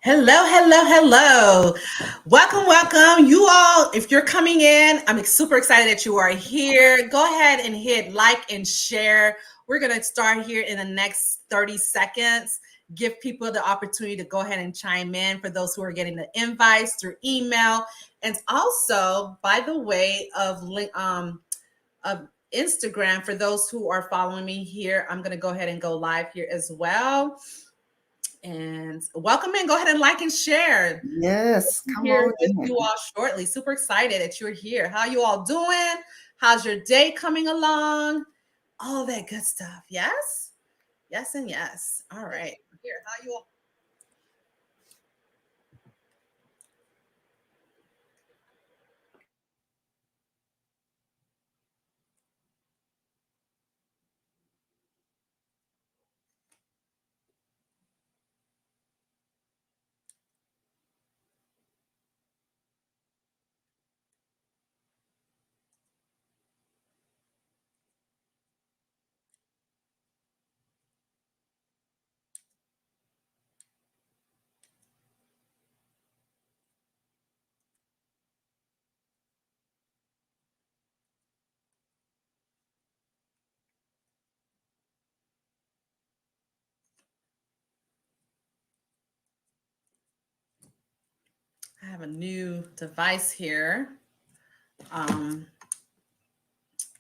Hello, hello, hello. Welcome, welcome. You all, if you're coming in, I'm super excited that you are here. Go ahead and hit like and share. We're going to start here in the next 30 seconds. Give people the opportunity to go ahead and chime in for those who are getting the invites through email. And also, by the way of Instagram, for those who are following me here, I'm going to go ahead and go live here as well. And welcome in. Go ahead and like and share. Yes, come Here on with in. you all shortly. Super excited that you're here. How you all doing? How's your day coming along? All that good stuff. Yes, yes, and yes. All right. Here, how you all? I have a new device here. Um,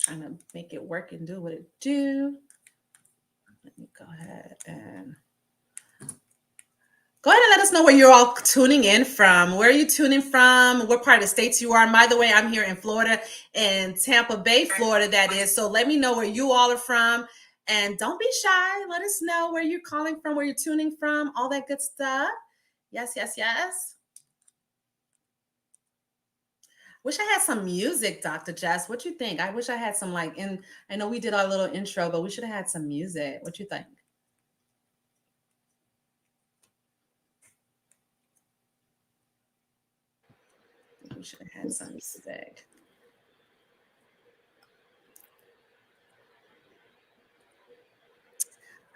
Trying to make it work and do what it do. Let me go ahead and go ahead and let us know where you're all tuning in from. Where are you tuning from? What part of the states you are? And by the way, I'm here in Florida, in Tampa Bay, Florida, that is. So let me know where you all are from. And don't be shy. Let us know where you're calling from, where you're tuning from, all that good stuff. Yes, yes, yes. Wish I had some music, Dr. Jess. What you think? I wish I had some I know we did our little intro, but we should have had some music. What you think? I think we should have had some music.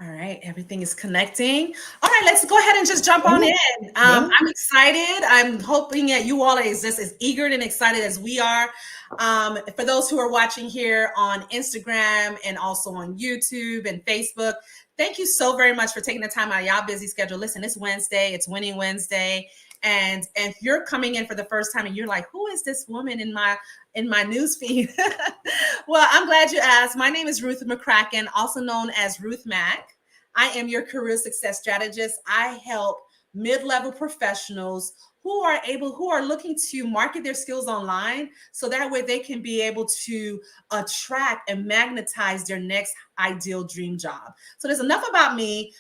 All right, everything is connecting. All right, let's go ahead and just jump on in. I'm excited. I'm hoping that you all are just as eager and excited as we are. For those who are watching here on Instagram and also on YouTube and Facebook, thank you so very much for taking the time out of y'all busy schedule. Listen, it's Wednesday. It's Winning Wednesday. And if you're coming in for the first time and you're like, who is this woman in my news feed? Well, I'm glad you asked. My name is Ruth McCracken, also known as Ruth Mack. I am your career success strategist. I help mid-level professionals who are looking to market their skills online so that way they can be able to attract and magnetize their next ideal dream job. So there's enough about me.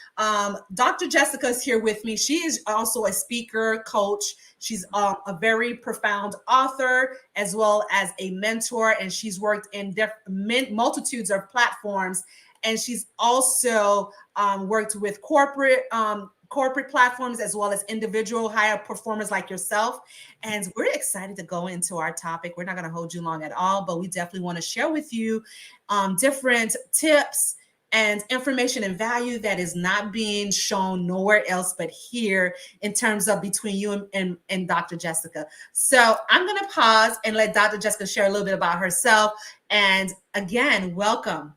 Dr. Jessica is here with me. She is also a speaker, coach. She's a very profound author as well as a mentor, and she's worked in multitudes of platforms. And she's also worked with corporate platforms as well as individual higher performers like yourself. And we're excited to go into our topic. We're not going to hold you long at all, but we definitely want to share with you different tips and information and value that is not being shown nowhere else but here in terms of between you and Dr. Jessica. So I'm going to pause and let Dr. Jessica share a little bit about herself. And again, welcome.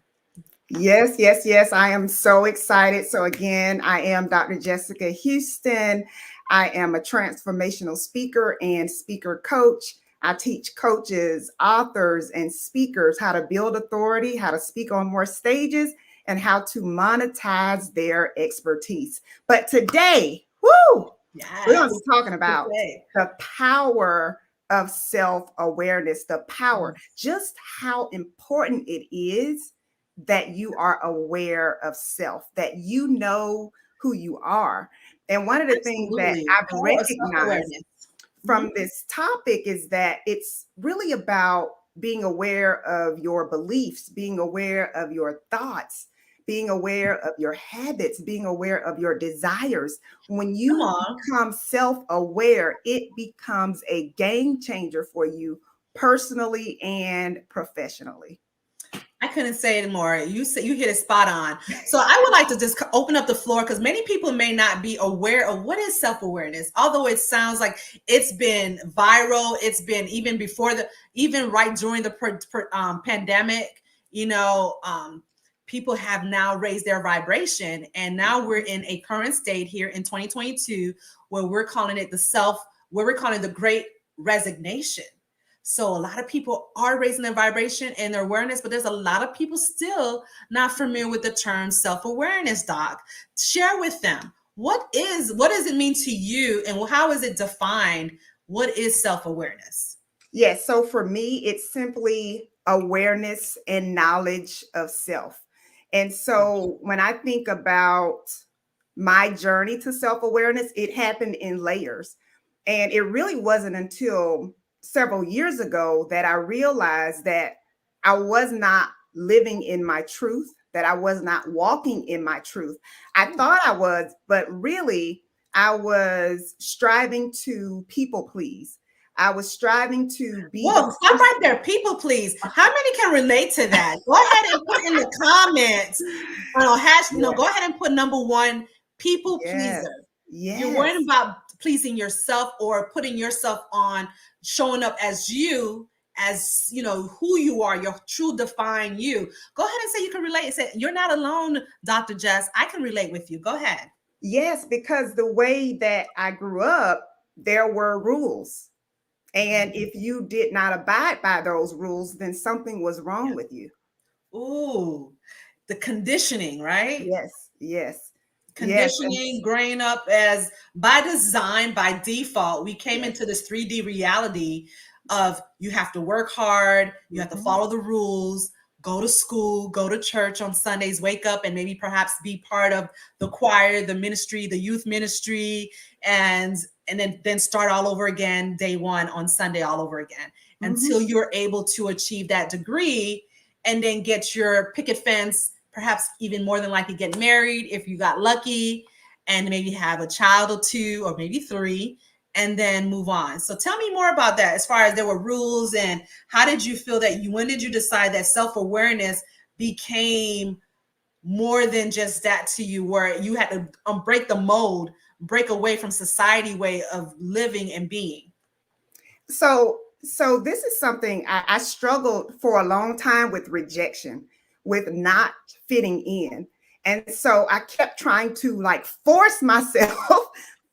Yes, yes, yes. I am so excited. So, again, I am Dr. Jessica Houston. I am a transformational speaker and speaker coach. I teach coaches, authors, and speakers how to build authority, how to speak on more stages, and how to monetize their expertise. But today, woo, we're going to be talking about the power of self-awareness, the power, just how important it is that you are aware of self, that you know who you are. And one of the things that I've recognized from this topic is that it's really about being aware of your beliefs, being aware of your thoughts, being aware of your habits, being aware of your desires. When you become self-aware, it becomes a game changer for you personally and professionally. I couldn't say it more. You hit it spot on. So I would like to just open up the floor because many people may not be aware of what is self-awareness. Although it sounds like it's been viral, it's been even before even right during the pandemic. You know, people have now raised their vibration, and now we're in a current state here in 2022 where we're calling it where we're calling it the Great Resignation. So a lot of people are raising their vibration and their awareness, but there's a lot of people still not familiar with the term self-awareness, Doc. Share with them what does it mean to you, and how is it defined? What is self-awareness? Yes. So for me, it's simply awareness and knowledge of self. And so when I think about my journey to self awareness, it happened in layers. And it really wasn't until several years ago that I realized that I was not living in my truth, that I was not walking in my truth. I thought I was, but really, I was striving to people please. I was striving to be Whoa, the stop right there. People, please. How many can relate to that? Go ahead and put in the comments. Go ahead and put number one, people yes, pleaser. You're worrying yes, about pleasing yourself or putting yourself on, showing up as who you are, your true define you. Go ahead and say you can relate. Say you're not alone, Dr. Jess. I can relate with you. Go ahead. yes, because the way that I grew up, there were rules. And if you did not abide by those rules, then something was wrong with you. Ooh, the conditioning, right? Yes, yes, yes. And Conditioning, growing up as by design, by default, we came yes. into this 3D reality of you have to work hard, you have to Mhm, follow the rules, go to school, go to church on Sundays, wake up and maybe perhaps be part of the choir, the ministry, the youth ministry, and then start all over again day one on Sunday all over again mhm. until you're able to achieve that degree and then get your picket fence, perhaps even more than likely get married if you got lucky, and maybe have a child or two or maybe three, and then move on. So tell me more about that as far as there were rules, and how did you feel when did you decide that self-awareness became more than just that to you, where you had to break the mold, break away from society way of living and being? So this is something I struggled for a long time with rejection, with not fitting in. And so I kept trying to like force myself,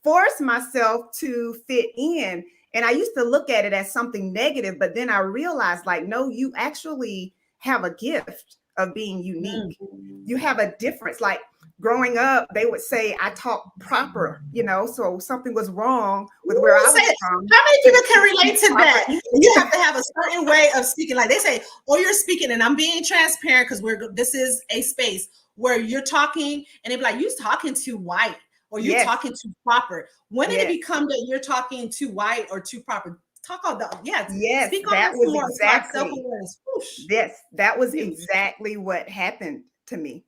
force myself to fit in. And I used to look at it as something negative, but then I realized like, no, you actually have a gift of being unique. You have a difference. Like growing up, they would say I talk proper, so something was wrong with where Ooh, I say was it. from. How many To people can speak relate to proper that? You English. have to have a certain way of speaking. Like they say, oh, you're speaking, and I'm being transparent because this is a space where you're talking, and they're like, you're talking too white, or you're Yes, talking too proper. When did it yes, become that you're talking too white or too proper? Talk on that. Yes, yes. speak on That that some was more as far as self exactly awareness. Whoosh, Yes, that was huge. exactly what happened to me.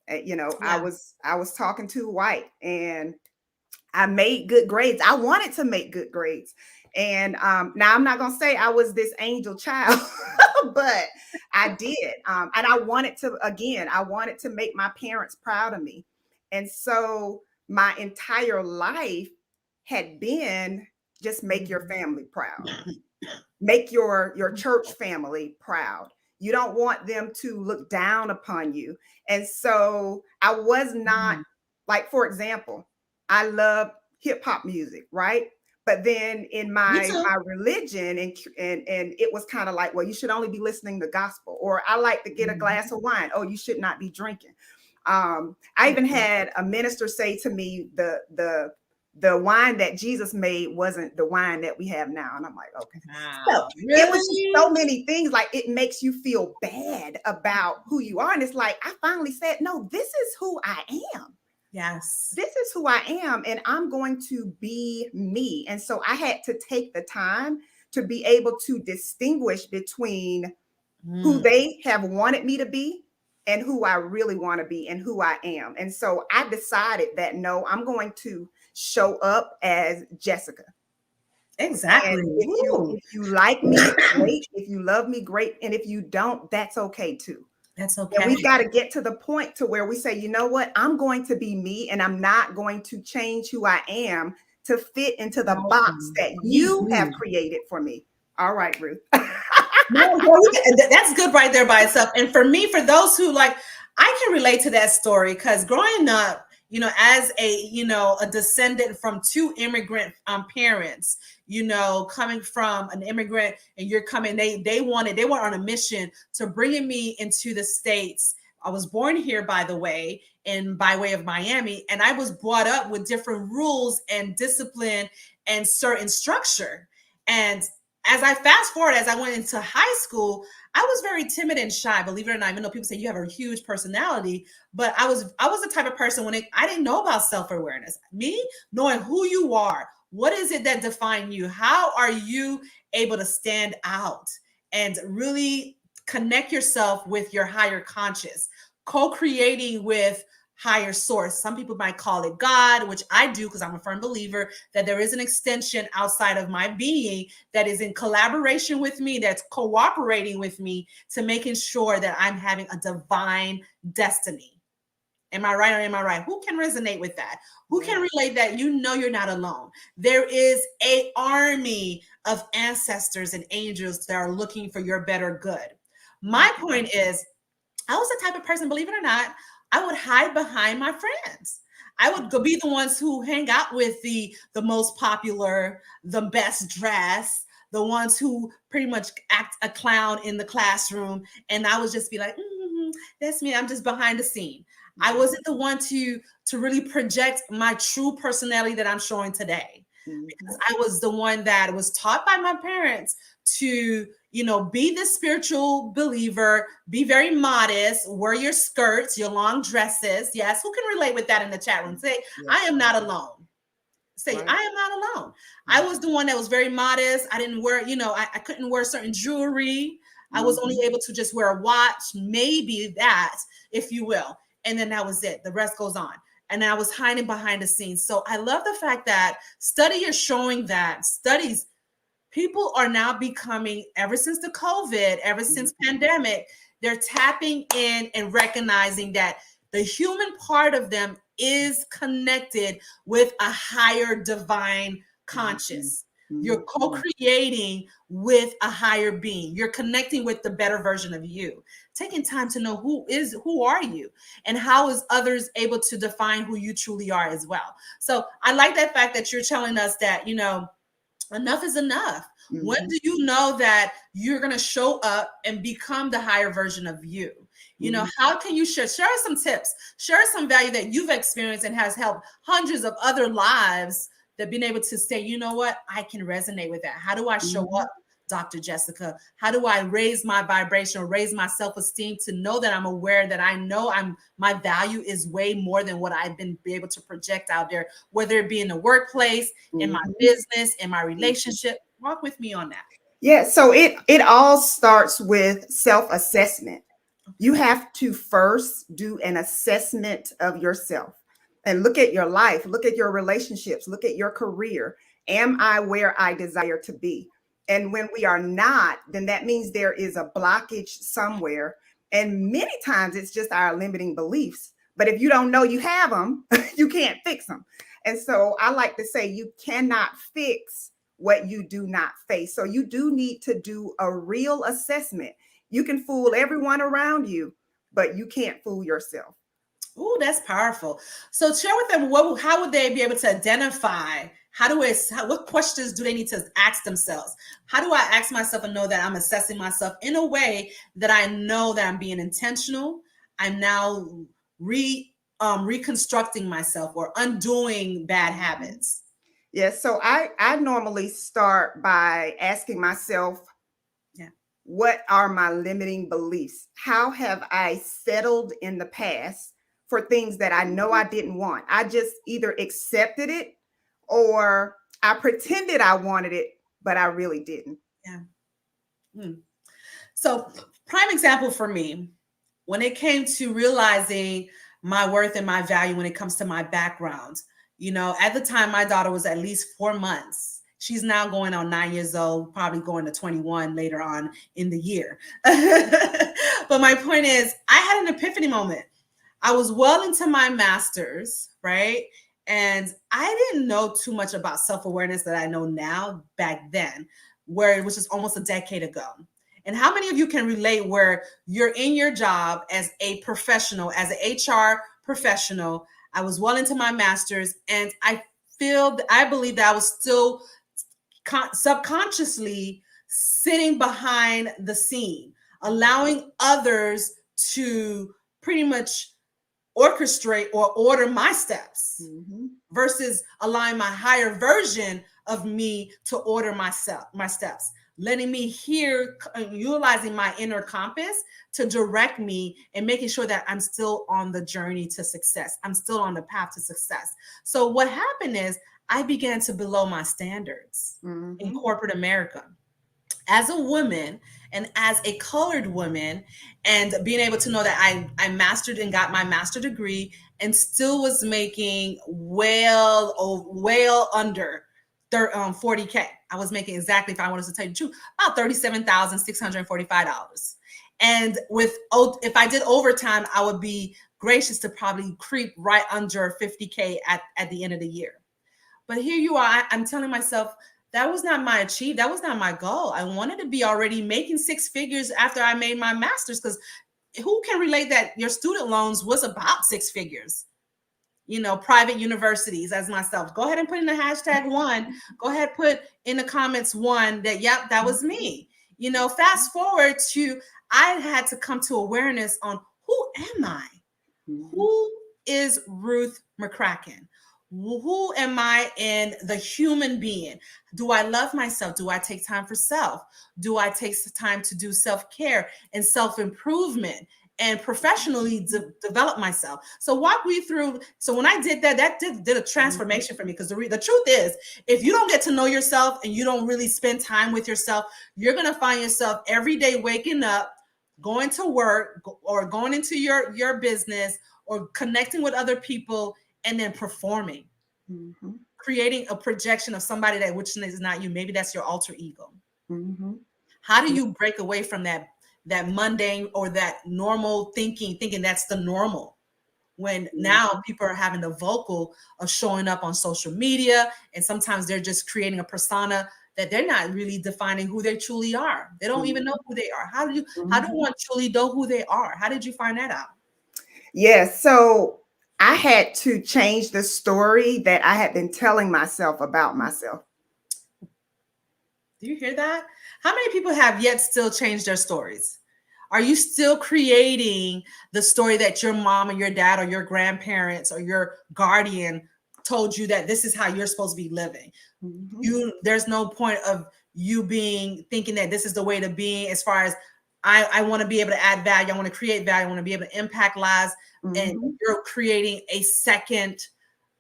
I Yeah. was talking too white, and I made good grades. I wanted to make good grades. And now I'm not going to say I was this angel child, but I did. And I wanted to make my parents proud of me. And so my entire life had been just make your Mhm. family proud, make your church family proud. You don't want them to look down upon you. And so I was not Mhm. like, for example, I love hip hop music, right? But then in Me my too. religion and it was kind of like, well, you should only be listening to gospel, or I like to get a glass Mhm. of wine. Oh, you should not be drinking. I even Mhm. had a minister say to me, the wine that Jesus made wasn't the wine that we have now. And I'm like, okay. So Wow. it was just so Really? many things. Like it makes you feel bad about who you are. And it's like, I finally said, no, this is who I am. Yes. This is who I am. And I'm going to be me. And so I had to take the time to be able to distinguish between who Mm. they have wanted me to be and who I really want to be and who I am. And so I decided that no, I'm going to show up as Jessica. Exactly. And Woo. if you like me, great. If you love me, great. And if you don't, that's okay too. That's And okay. we've got to get to the point to where we say, you know what, I'm going to be me, and I'm not going to change who I am to fit into the box that Me you have too. created for me. All right, Ruth. No, that's good right there by itself. And for me, for those who like, I can relate to that story because growing up, as a descendant from two immigrant parents, coming from an immigrant, and you're coming, they were on a mission to bringing me into the States. I was born here, by the way, and by way of Miami, and I was brought up with different rules and discipline and certain structure. And as I fast forward, as I went into high school, I was very timid and shy. Believe it or not, even though people say you have a huge personality, but I was the type of person I didn't know about self awareness. Me knowing who you are, what is it that defines you? How are you able to stand out and really connect yourself with your higher conscious, co-creating with higher source. Some people might call it God, which I do because I'm a firm believer that there is an extension outside of my being that is in collaboration with me, that's cooperating with me to making sure that I'm having a divine destiny. Am I right or am I right? Who can resonate with that? Who can relate that you're not alone? There is an army of ancestors and angels that are looking for your better good. My point is, I was the type of person, believe it or not, I would hide behind my friends. I would go be the ones who hang out with the most popular, the best dressed, the ones who pretty much act a clown in the classroom. And I would just be like, that's me. I'm just behind the scene. I wasn't the one to really project my true personality that I'm showing today. Because I was the one that was taught by my parents to, be the spiritual believer, be very modest, wear your skirts, your long dresses. Yes. Who can relate with that in the chat room? Say, I am not alone. Say, I am not alone. I was the one that was very modest. I didn't wear, I couldn't wear certain jewelry. I was only able to just wear a watch, maybe that, if you will. And then that was it. The rest goes on. And I was hiding behind the scenes. So I love the fact that study is showing that studies, people are now becoming, ever since the COVID, ever since pandemic, they're tapping in and recognizing that the human part of them is connected with a higher divine conscious. You're co-creating with a higher being. You're connecting with the better version of you. Taking time to know who are you and how is others able to define who you truly are as well. So I like that fact that you're telling us that, enough is enough. When do you know that you're going to show up and become the higher version of you? How can you share some tips, share some value that you've experienced and has helped hundreds of other lives that been able to say, you know what, I can resonate with that. How do I show up, Dr. Jessica? How do I raise my vibration or raise my self-esteem to know that I'm aware that I know my value is way more than what I've been able to project out there, whether it be in the workplace, in my business, in my relationship. Walk with me on that. Yeah, so it all starts with self-assessment. You have to first do an assessment of yourself and look at your life, look at your relationships, look at your career. Am I where I desire to be? And when we are not, then that means there is a blockage somewhere. And many times it's just our limiting beliefs. But if you don't know you have them, you can't fix them. And so I like to say you cannot fix what you do not face. So you do need to do a real assessment. You can fool everyone around you, but you can't fool yourself. Oh, that's powerful. So share with them how would they be able to identify? What questions do they need to ask themselves? How do I ask myself and know that I'm assessing myself in a way that I know that I'm being intentional? I'm now reconstructing myself or undoing bad habits. Yes. So I normally start by asking myself, what are my limiting beliefs? How have I settled in the past for things that I know I didn't want? I just either accepted it or I pretended I wanted it, but I really didn't. Yeah. So, prime example for me, when it came to realizing my worth and my value when it comes to my background, at the time, my daughter was at least 4 months. She's now going on 9 years old, probably going to 21 later on in the year. But my point is, I had an epiphany moment. I was well into my master's, right? And I didn't know too much about self awareness that I know now back then, which is almost a decade ago. And how many of you can relate where you're in your job as a professional, as an HR professional? I was well into my master's, and I believe that I was still subconsciously sitting behind the scene, allowing others to pretty much orchestrate or order my steps versus allowing my higher version of me to order my steps, letting me hear, utilizing my inner compass to direct me and making sure that I'm still on the journey to success. I'm still on the path to success. So what happened is I began to below my standards in corporate America. As a woman and as a colored woman, and being able to know that I mastered and got my master degree and still was making well under 40K. I was making exactly, if I wanted to tell you the truth, about $37,645. And if I did overtime, I would be gracious to probably creep right under 50K at the end of the year. But here you are, I'm telling myself, that was not my achieve. That was not my goal. I wanted to be already making six figures after I made my master's, because who can relate that your student loans was about six figures? Private universities as myself. Go ahead and put in the #1. Go ahead, put in the comments one that, yep, that was me. Fast forward to, I had to come to awareness on who am I? Who is Ruth McCracken? Who am I in the human being? Do I love myself? Do I take time for self? Do I take time to do self-care and self-improvement and professionally develop myself? So walk me through. So when I did that, did a transformation for me, because the truth is, if you don't get to know yourself and you don't really spend time with yourself, you're going to find yourself every day waking up, going to work or going into your business or connecting with other people, and then performing, creating a projection of somebody which is not you. Maybe that's your alter ego. How do you break away from that mundane or that normal thinking that's the normal, when now people are having the vocal of showing up on social media, and sometimes they're just creating a persona that they're not really defining who they truly are. They don't even know who they are. How do one truly know who they are? How did you find that out? Yes. So I had to change the story that I had been telling myself about myself. Do you hear that? How many people have yet still changed their stories? Are you still creating the story that your mom or your dad or your grandparents or your guardian told you that this is how you're supposed to be living? There's no point of you thinking that this is the way to be, as far as I want to be able to add value. I want to create value. I want to be able to impact lives. And you're creating a second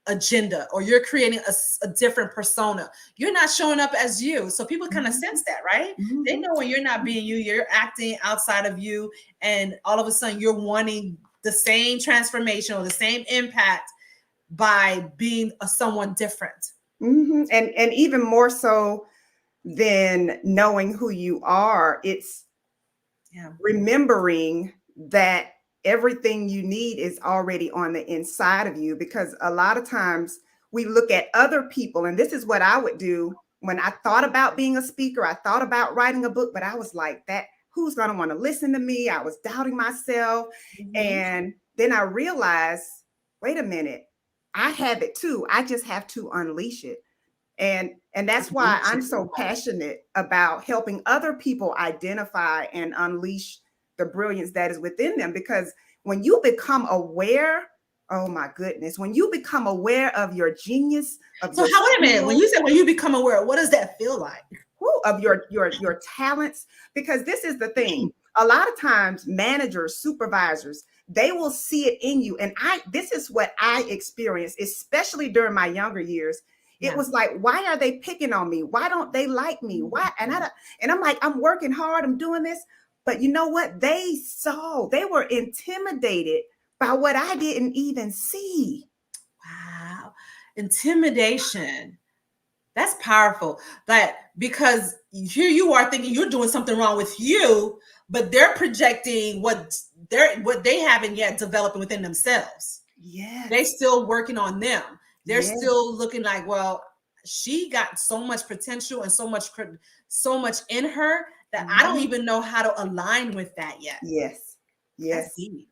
agenda, or you're creating a different persona. You're not showing up as you. So people kind of sense that, right? They know when you're not being you, you're acting outside of you. And all of a sudden you're wanting the same transformation or the same impact by being someone different. And even more so than knowing who you are, it's remembering that everything you need is already on the inside of you. Because a lot of times we look at other people, and this is what I would do when I thought about being a speaker. I thought about writing a book, but I was like, who's going to want to listen to me? I was doubting myself. And then I realized, wait a minute, I have it too. I just have to unleash it. And that's why I'm so passionate about helping other people identify and unleash the brilliance that is within them. Because when you become aware, oh my goodness, when you become aware of your genius, wait a minute. When you say when you become aware, what does that feel like? Of your talents? Because this is the thing. A lot of times managers, supervisors, they will see it in you. And this is what I experienced, especially during my younger years. It was like, why are they picking on me? Why don't they like me? Why? And I'm like, I'm working hard, I'm doing this. But you know what? They were intimidated by what I didn't even see. Wow. Intimidation. That's powerful. That because here you are thinking you're doing something wrong with you, but they're projecting what they haven't yet developed within themselves. They Yes. still working on them. They're Yes. still looking like, well, she got so much potential and so much in her that I don't Mhm. even know how to align with that yet. Yes. That's Yes. deep.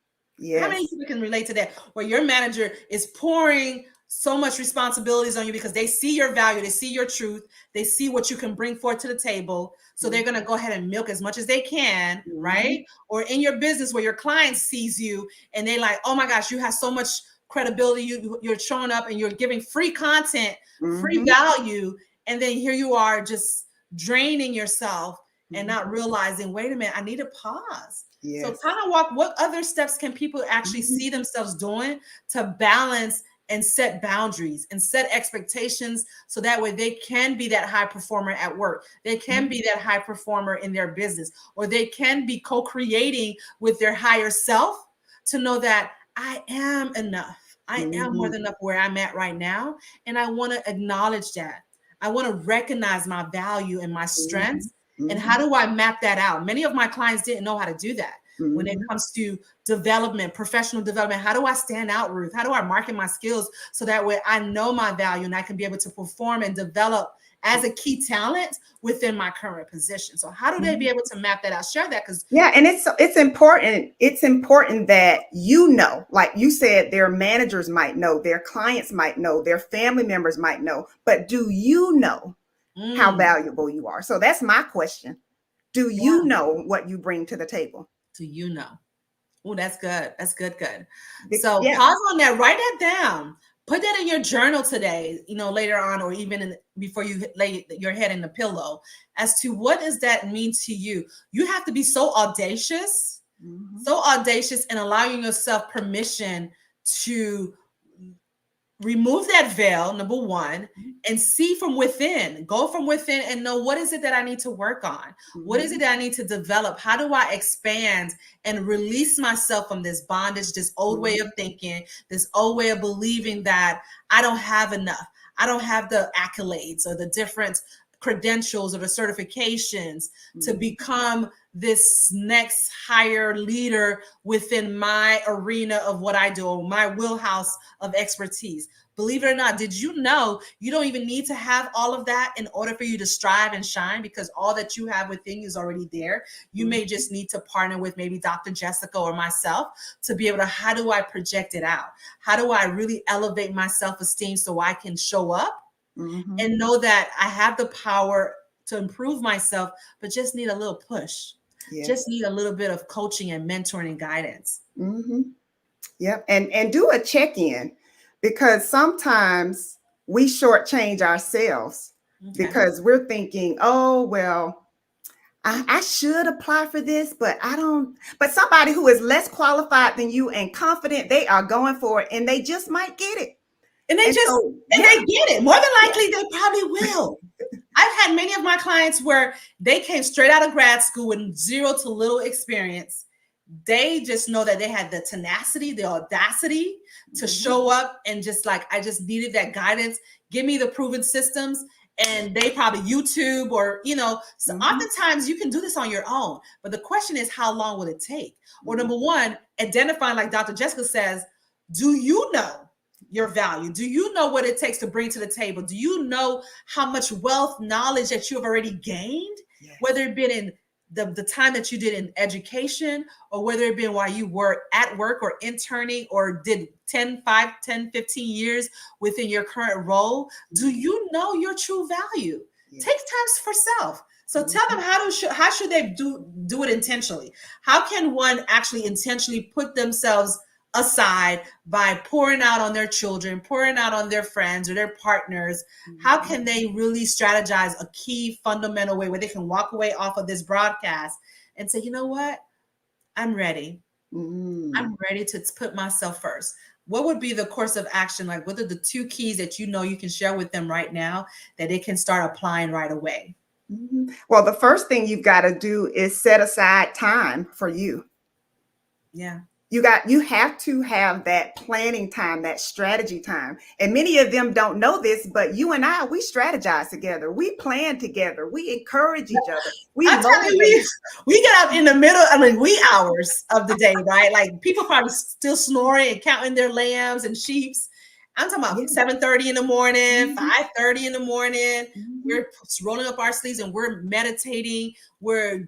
How many Yes. people can relate to that? Where your manager is pouring so much responsibilities on you because they see your value, they see your truth, they see what you can bring forth to the table. So they're going to go ahead and milk as much as they can, Mhm. right? Or in your business where your client sees you and they like, oh my gosh, you have so much credibility. You're showing up and you're giving free content, free Mhm. value. And then here you are just draining yourself and not Mhm. realizing, wait a minute, I need to pause. So Yes. kind of walk, what other steps can people actually Mhm. see themselves doing to balance and set boundaries and set expectations so that way they can be that high performer at work. They can be that high performer in their business, or they can be co-creating with their higher self to know that I am enough. I am more Mhm. than enough where I'm at right now. And I want to acknowledge that. I want to recognize my value and my Mhm. strengths. And how Mhm. do I map that out? Many of my clients didn't know how to do that when it Mhm. comes to development, professional development. How do I stand out, Ruth? How do I market my skills so that way I know my value and I can be able to perform and develop as a key talent within my current position? So how do they be Mhm. able to map that out? Share that because Yeah, and it's important. It's important that you know, like you said, their managers might know, their clients might know, their family members might know, but do you know how mm, valuable you are? So that's my question. Do you yeah, know what you bring to the table? do you know? Oh, that's good. That's good. Good. So Yeah. pause on that. Write that down. Put that in your journal today. Later on, or even before you lay your head in the pillow, as to what does that mean to you. You have to be Mhm. so audacious, and allowing yourself permission to remove that veil, number one, and see from within. Go from within and know, what is it that I need to work on? What is it Mhm. that I need to develop? How do I expand and release myself from this bondage, this old way of Mhm. thinking, this old way of believing that I don't have enough? I don't have the accolades or the different credentials or the certifications to Mhm. become this next higher leader within my arena of what I do, or my wheelhouse of expertise. Believe it or not, did you know you don't even need to have all of that in order for you to strive and shine, because all that you have within you is already there. You may Mhm. just need to partner with maybe Dr. Jessica or myself to be able to, how do I project it out? How do I really elevate my self-esteem so I can show up Mhm. and know that I have the power to improve myself, but just need a little push, just Yes. need a little bit of coaching and mentoring and guidance. Mhm. Yep. And do a check-in, because sometimes we shortchange ourselves Okay. because we're thinking, oh, well, I should apply for this, but I don't. But somebody who is less qualified than you and confident, they are going for it and they just might get it. And they And just, so, and yeah, they get it. More than yeah. likely, they probably will. I've had many of my clients where they came straight out of grad school with zero to little experience. They just know that they had the tenacity, the audacity to Mhm. show up and just like, I just needed that guidance. Give me the proven systems. And they probably YouTube, or, so Mhm. oftentimes you can do this on your own. But the question is, how long will it take? Or Mhm. number one, identifying, like Dr. Jessica says, do you know your value? Do you know what it takes to bring to the table? Do you know how much wealth, knowledge that you have already gained, whether Yes. it been in the time that you did in education, or whether it been while you were at work or interning, or did 10, 5, 10, 15 years within your current role? Do Mhm. you know your true value? Take Yes. time for self. So tell them, Mhm. how should they do it intentionally? How can one actually intentionally put themselves aside by pouring out on their children, pouring out on their friends or their partners? How Mhm. can they really strategize a key fundamental way where they can walk away off of this broadcast and say, you know what? I'm ready. Mhm. I'm ready to put myself first. What would be the course of action? Like, what are the two keys that you can share with them right now that they can start applying right away? Mhm. Well, the first thing you've got to do is set aside time for you. Yeah. you have to have that planning time, that strategy time. And many of them don't know this, but you and I, we strategize together. We plan together. We encourage each other. We I'm telling motivate. you, we get up in the middle, I mean, wee hours of the day, right? Like people probably still snoring and counting their lambs and sheeps. I'm talking about 7:30 in the morning, 5:30 in the morning. We're rolling up our sleeves and we're meditating. We're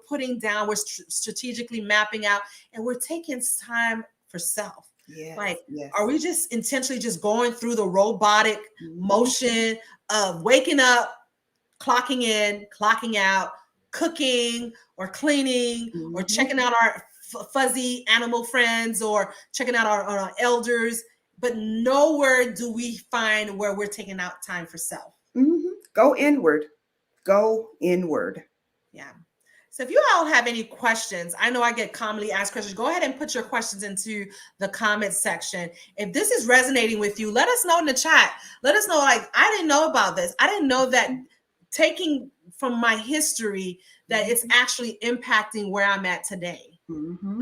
putting down, we're strategically mapping out, and we're taking time for self. Like, are we just intentionally just going through the robotic motion of waking up, clocking in, clocking out, cooking or cleaning or checking out our fuzzy animal friends or checking out our elders, but nowhere do we find where we're taking out time for self. Go inward. Go inward. Yeah. So if you all have any questions, I know I get commonly asked questions. Go ahead and put your questions into the comment section. If this is resonating with you, let us know in the chat. Let us know, like, I didn't know about this. I didn't know that taking from my history that it's actually impacting where I'm at today.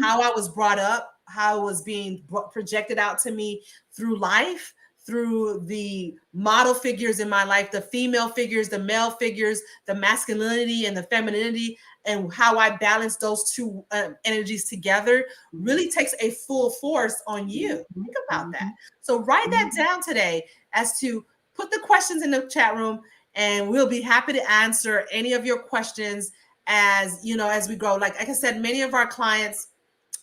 How I was brought up, how it was being projected out to me through life, through the model figures in my life, the female figures, the male figures, the masculinity and the femininity, and how I balance those two energies together really takes a full force on you. Think about that. So write that down today as to put the questions in the chat room, and we'll be happy to answer any of your questions as we grow. Like I said, many of our clients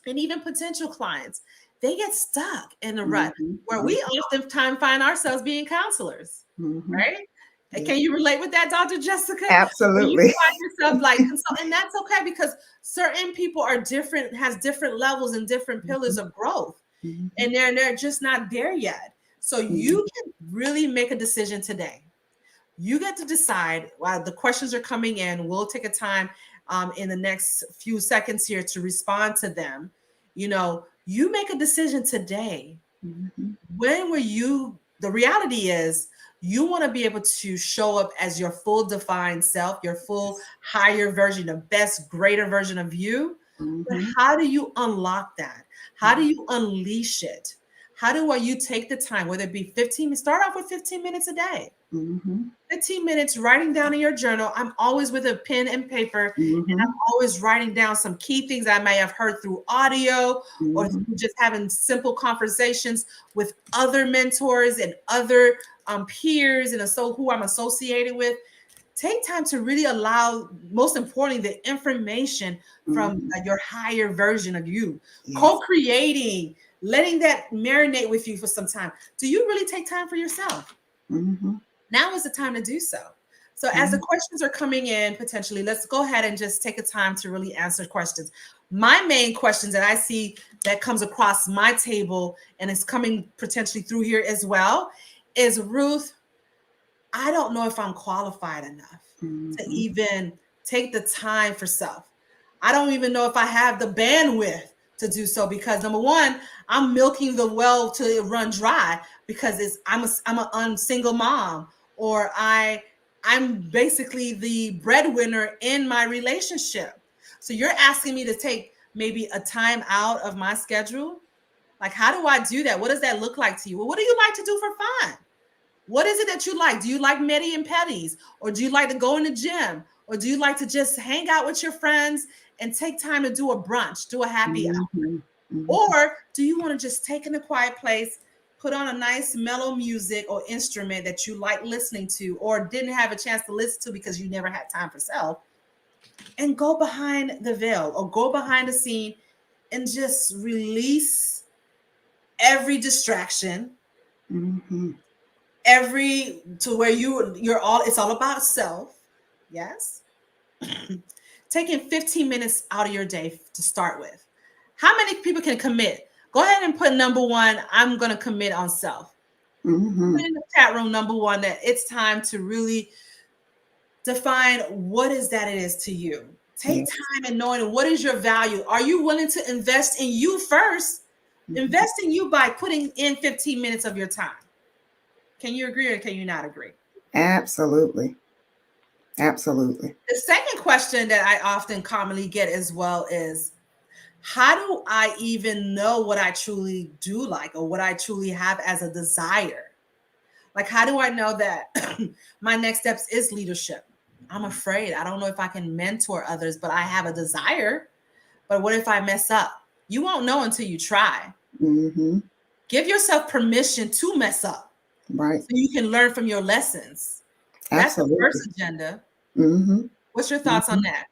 and even potential clients, they get stuck in the rut where we oftentimes find ourselves being counselors, right? Can you relate with that, Dr. Jessica? Absolutely. You find yourself like and that's okay, because certain people are different, has different levels and different pillars of growth, and they're just not there yet. So you can really make a decision today. You get to decide. While the questions are coming in, we'll take a time in the next few seconds here to respond to them. You make a decision today. When were you? The reality is, you want to be able to show up as your full defined self, your full higher version, the best, greater version of you. But how do you unlock that? How do you unleash it? How do you take the time, whether it be 15, start off with 15 minutes a day. 15 minutes writing down in your journal. I'm always with a pen and paper, and I'm always writing down some key things I may have heard through audio or just having simple conversations with other mentors and other peers and who I'm associated with. Take time to really allow, most importantly, the information from your higher version of you, co-creating, letting that marinate with you for some time. Do you really take time for yourself? Now is the time to do so. So as the questions are coming in, potentially, let's go ahead and just take a time to really answer questions. My main questions that I see that comes across my table and is coming potentially through here as well is, Ruth, I don't know if I'm qualified enough to even take the time for self. I don't even know if I have the bandwidth to do so, because number one, I'm milking the well till it run dry, because I'm a single mom, or I'm basically the breadwinner in my relationship. So you're asking me to take maybe a time out of my schedule? Like, how do I do that? What does that look like to you? Well, what do you like to do for fun? What is it that you like? Do you like medi and petties? Or do you like to go in the gym? Or do you like to just hang out with your friends and take time to do a brunch, do a happy hour? Or do you want to just take in a quiet place, put on a nice mellow music or instrument that you like listening to or didn't have a chance to listen to because you never had time for self, and go behind the veil or go behind the scene and just release every distraction, to where it's all about self. Yes. Taking 15 minutes out of your day to start with. How many people can commit? Go ahead and put number one, I'm going to commit on self. Put in the chat room, number one, that it's time to really define what is that it is to you. Take time in knowing what is your value. Are you willing to invest in you first? Invest in you by putting in 15 minutes of your time. Can you agree or can you not agree? Absolutely. Absolutely. The second question that I often commonly get as well is, how do I even know what I truly do like or what I truly have as a desire? Like, how do I know that my next steps is leadership? I'm afraid. I don't know if I can mentor others, but I have a desire. But what if I mess up? You won't know until you try. Mm-hmm. Give yourself permission to mess up Right. so you can learn from your lessons. That's the Absolutely. first agenda. Mm-hmm. What's your thoughts Mm-hmm. on that?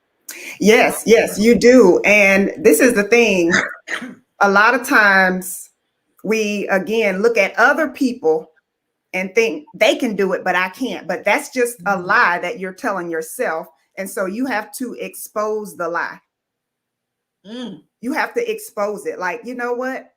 Yes, yes, you do. And this is the thing. A lot of times we, again, look at other people and think they can do it, but I can't. But that's just a lie that you're telling yourself. And so you have to expose the lie. Mm, You have to expose it. Like, you know what?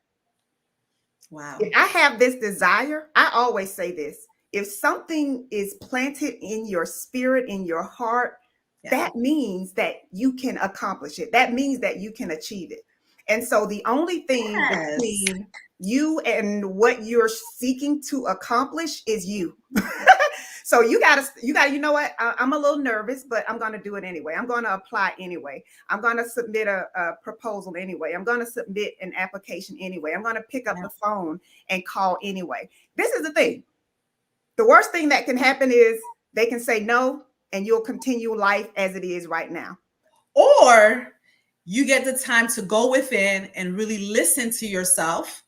wow. If I have this desire, I always say this. If something is planted in your spirit, in your heart, Yeah. that means that you can accomplish it. That means that you can achieve it. And so the only thing Yes. between you and what you're seeking to accomplish is you. So you gotta, you know what? I'm a little nervous, but I'm gonna do it anyway. I'm gonna apply anyway. I'm gonna submit a proposal anyway. I'm gonna submit an application anyway. I'm gonna pick up Yeah. the phone and call anyway. This is the thing. The worst thing that can happen is they can say no, and you'll continue life as it is right now. Or you get the time to go within and really listen to yourself,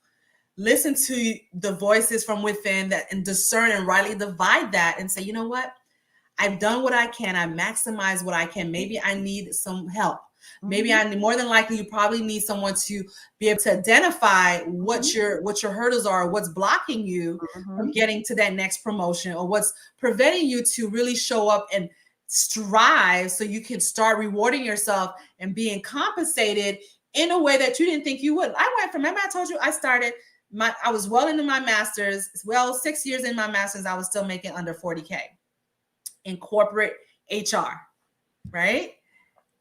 listen to the voices from within that and discern and rightly divide that and say, you know what? I've done what I can. I maximize what I can. Maybe I need some help. Maybe I need, more than likely you probably need someone to be able to identify what your hurdles are, what's blocking you from getting to that next promotion, or what's preventing you to really show up and strive so you can start rewarding yourself and being compensated in a way that you didn't think you would. I went from, remember I told you I was well into my master's. Well, 6 years in my master's, I was still making under 40K in corporate HR, right?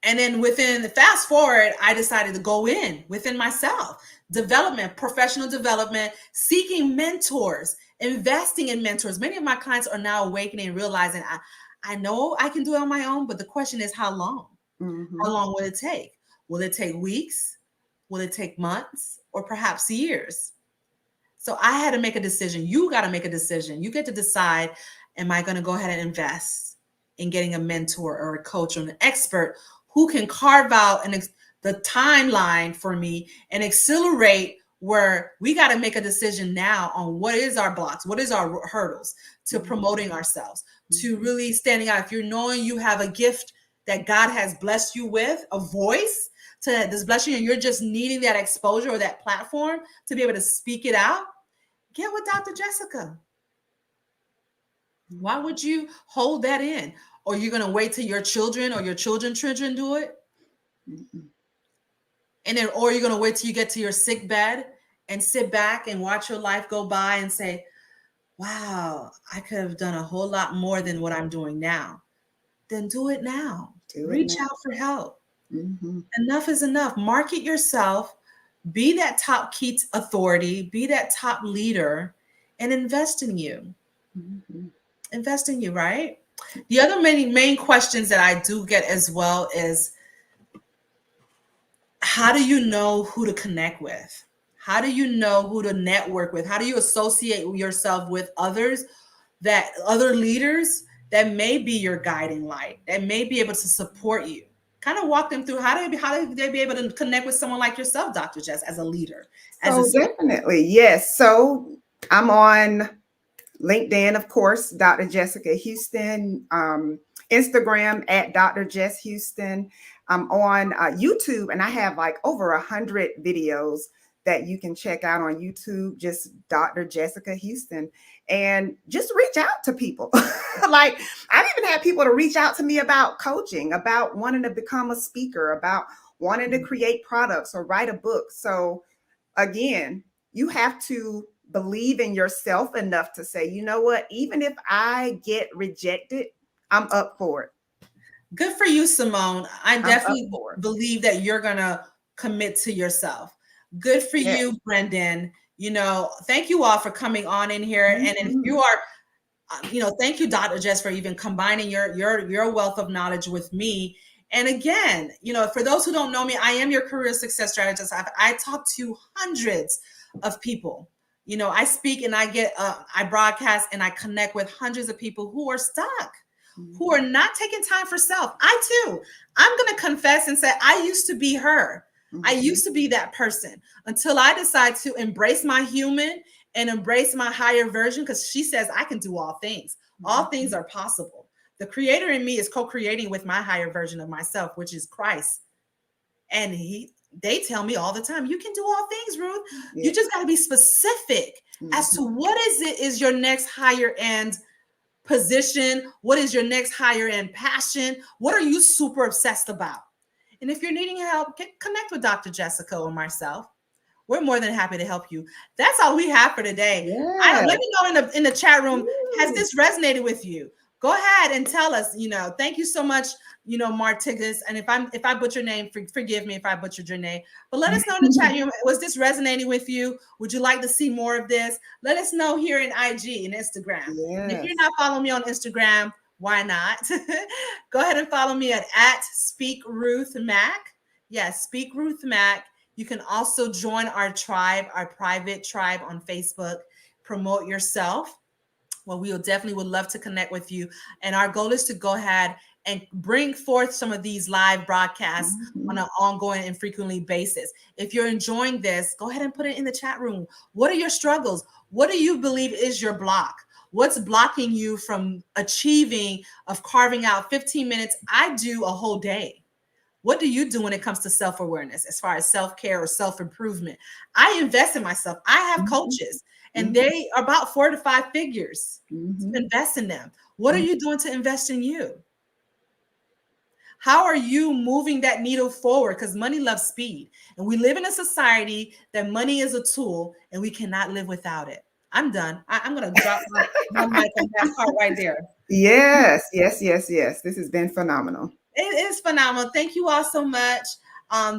And then within the fast forward, I decided to go in within myself, development, professional development, seeking mentors, investing in mentors. Many of my clients are now awakening and realizing I know I can do it on my own, but the question is how long? How long will it take? Will it take weeks? Will it take months? Or perhaps years? So I had to make a decision. You got to make a decision. You get to decide, am I going to go ahead and invest in getting a mentor or a coach or an expert who can carve out the timeline for me and accelerate, where we got to make a decision now on what is our blocks, what is our hurdles to promoting ourselves, to really standing out. If you're knowing you have a gift that God has blessed you with, a voice to this bless you, and you're just needing that exposure or that platform to be able to speak it out, get with Dr. Jessica. Why would you hold that in? Or you're going to wait till your children or your children's children do it? And then, or you're going to wait till you get to your sick bed and sit back and watch your life go by and say, wow, I could have done a whole lot more than what I'm doing now. Then do it now. Reach out for help. Enough is enough. Market yourself. Be that top key authority. Be that top leader and invest in you. Invest in you, right? The other main questions that I do get as well is, how do you know who to connect with? How do you know who to network with? How do you associate yourself with others, that other leaders that may be your guiding light, that may be able to support you? Kind of walk them through how do they be able to connect with someone like yourself, Dr. Jess, as a leader? So definitely, yes. So I'm on LinkedIn, of course, Dr. Jessica Houston, Instagram at Dr. Jess Houston. I'm on YouTube, and I have like over 100 videos that you can check out on YouTube, just Dr. Jessica Houston, and just reach out to people. Like, I've even had people to reach out to me about coaching, about wanting to become a speaker, about wanting to create products or write a book. So again, you have to believe in yourself enough to say, you know what, even if I get rejected, I'm up for it. Good for you, Simone. I definitely believe that you're going to commit to yourself. Good for you, Brendan. You know, thank you all for coming on in here. And if you are, thank you, Dr. Jess, for even combining your wealth of knowledge with me And again, for those who don't know me, I am your career success strategist. I talk to hundreds of people. I speak and I broadcast and I connect with hundreds of people who are stuck, who are not taking time for self. I too, I'm going to confess and say, I used to be her. I used to be that person until I decide to embrace my human and embrace my higher version, because she says I can do all things. All things are possible. The creator in me is co-creating with my higher version of myself, which is Christ. And they tell me all the time, you can do all things, Ruth. You just got to be specific as to what is your next higher end position. What is your next higher end passion? What are you super obsessed about? And if you're needing help, connect with Dr. Jessica or myself. We're more than happy to help you. That's all we have for today. Let me know in the chat room, has this resonated with you? Go ahead and tell us. Thank you so much, Martigas. And if I butcher your name, forgive me if I butchered your name. But let us know in the chat room, was this resonating with you? Would you like to see more of this? Let us know here in IG and Instagram. And if you're not following me on Instagram, why not? Go ahead and follow me at Speak Ruth Mack. Yes, Speak Ruth Mack. You can also join our tribe, our private tribe on Facebook. Promote yourself. Well, we would love to connect with you. And our goal is to go ahead and bring forth some of these live broadcasts on an ongoing and frequently basis. If you're enjoying this, go ahead and put it in the chat room. What are your struggles? What do you believe is your block? What's blocking you from achieving, of carving out 15 minutes? I do a whole day. What do you do when it comes to self-awareness, as far as self-care or self-improvement? I invest in myself. I have coaches, and they are about 4 to 5 figures to invest in them. What are you doing to invest in you? How are you moving that needle forward? Because money loves speed. And we live in a society that money is a tool, and we cannot live without it. I'm done. I'm going to drop my mic on that part right there. Yes. This has been phenomenal. It is phenomenal. Thank you all so much.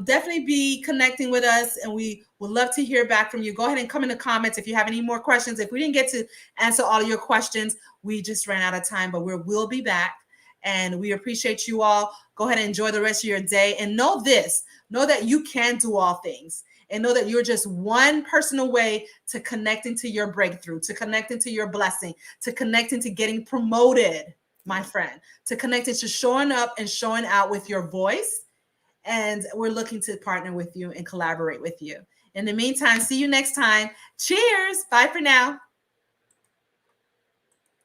Definitely be connecting with us, and we would love to hear back from you. Go ahead and come in the comments if you have any more questions. If we didn't get to answer all of your questions, we just ran out of time, but we'll be back. And we appreciate you all. Go ahead and enjoy the rest of your day. And know that you can do all things. And know that you're just one person away to connecting to your breakthrough, to connecting to your blessing, to connecting to getting promoted, my friend, to connecting to showing up and showing out with your voice. And we're looking to partner with you and collaborate with you. In the meantime, see you next time. Cheers. Bye for now.